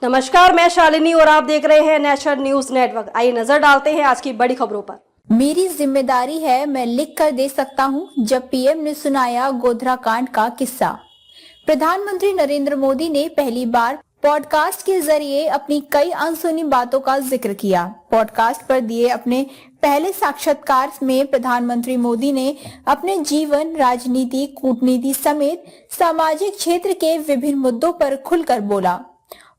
नमस्कार, मैं शालिनी और आप देख रहे हैं नेशनल न्यूज नेटवर्क। आइए नजर डालते हैं आज की बड़ी खबरों पर। मेरी जिम्मेदारी है, मैं लिख कर दे सकता हूं। जब पीएम ने सुनाया गोधरा कांड का किस्सा। प्रधानमंत्री नरेंद्र मोदी ने पहली बार पॉडकास्ट के जरिए अपनी कई अनसुनी बातों का जिक्र किया। पॉडकास्ट पर दिए अपने पहले साक्षात्कार में प्रधानमंत्री मोदी ने अपने जीवन, राजनीति, कूटनीति समेत सामाजिक क्षेत्र के विभिन्न मुद्दों पर खुलकर बोला।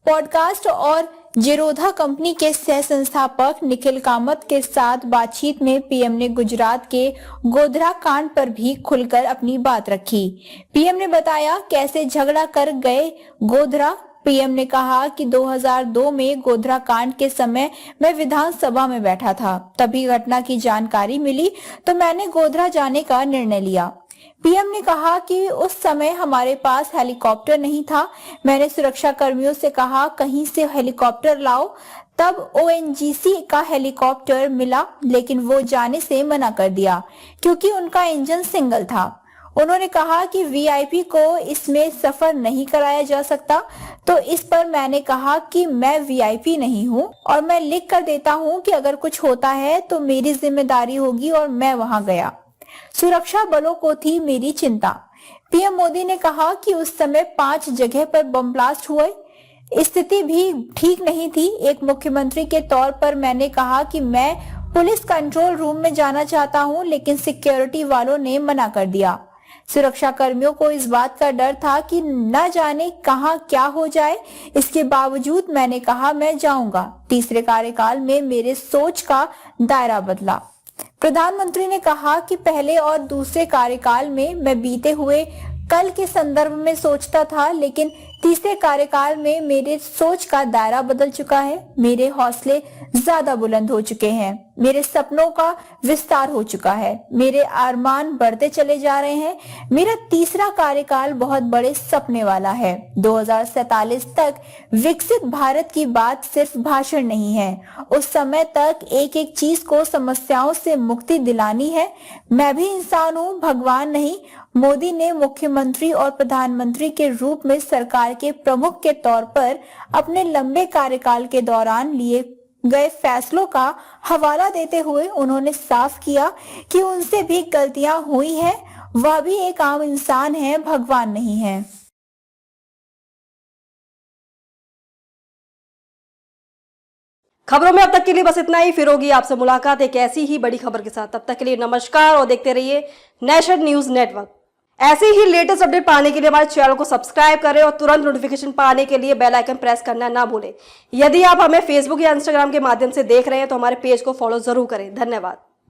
पॉडकास्ट और जेरोधा कंपनी के सह संस्थापक निखिल कामत के साथ बातचीत में पीएम ने गुजरात के गोधरा कांड पर भी खुलकर अपनी बात रखी। पीएम ने बताया कैसे झगड़ा कर गए गोधरा। पीएम ने कहा कि 2002 में गोधरा कांड के समय मैं विधानसभा में बैठा था। तभी घटना की जानकारी मिली तो मैंने गोधरा जाने का निर्णय लिया। पीएम ने कहा कि उस समय हमारे पास हेलीकॉप्टर नहीं था। मैंने सुरक्षा कर्मियों से कहा कहीं से हेलीकॉप्टर लाओ। तब ओएनजीसी का हेलीकॉप्टर मिला, लेकिन वो जाने से मना कर दिया क्योंकि उनका इंजन सिंगल था। उन्होंने कहा कि वीआईपी को इसमें सफर नहीं कराया जा सकता। तो इस पर मैंने कहा कि मैं वीआईपी नहीं हूँ और मैं लिख कर देता हूँ कि अगर कुछ होता है तो मेरी जिम्मेदारी होगी, और मैं वहां गया। सुरक्षा बलों को थी मेरी चिंता। पीएम मोदी ने कहा कि उस समय 5 जगह पर बम ब्लास्ट हुए। स्थिति भी ठीक नहीं थी। एक मुख्यमंत्री के तौर पर मैंने कहा कि मैं पुलिस कंट्रोल रूम में जाना चाहता हूं, लेकिन सिक्योरिटी वालों ने मना कर दिया। सुरक्षा कर्मियों को इस बात का डर था कि न जाने कहां क्या हो जाए। इसके बावजूद मैंने कहा मैं जाऊंगा। तीसरे कार्यकाल में मेरे सोच का दायरा बदला। प्रधानमंत्री ने कहा कि पहले और दूसरे कार्यकाल में मैं बीते हुए कल के संदर्भ में सोचता था, लेकिन तीसरे कार्यकाल में मेरे सोच का दायरा बदल चुका है। मेरे हौसले ज्यादा बुलंद हो चुके हैं। मेरे सपनों का विस्तार हो चुका है। मेरे अरमान बढ़ते चले जा रहे हैं। मेरा तीसरा कार्यकाल बहुत बड़े सपने वाला है। 2047 तक विकसित भारत की बात सिर्फ भाषण नहीं है। उस समय तक एक एक चीज को, समस्याओं से मुक्ति दिलानी है। मैं भी इंसान हूँ, भगवान नहीं। मोदी ने मुख्यमंत्री और प्रधानमंत्री के रूप में सरकार के प्रमुख के तौर पर अपने लंबे कार्यकाल के दौरान लिए गए फैसलों का हवाला देते हुए उन्होंने साफ किया कि उनसे भी गलतियां हुई हैं। वह भी एक आम इंसान है, भगवान नहीं है। खबरों में अब तक के लिए बस इतना ही। फिर होगी आपसे मुलाकात एक ऐसी ही बड़ी खबर के साथ। तब तक के लिए नमस्कार और देखते रहिए नेशनल न्यूज नेटवर्क। ऐसे ही लेटेस्ट अपडेट पाने के लिए हमारे चैनल को सब्सक्राइब करें और तुरंत नोटिफिकेशन पाने के लिए बेल आइकन प्रेस करना ना भूलें। यदि आप हमें फेसबुक या इंस्टाग्राम के माध्यम से देख रहे हैं तो हमारे पेज को फॉलो जरूर करें। धन्यवाद।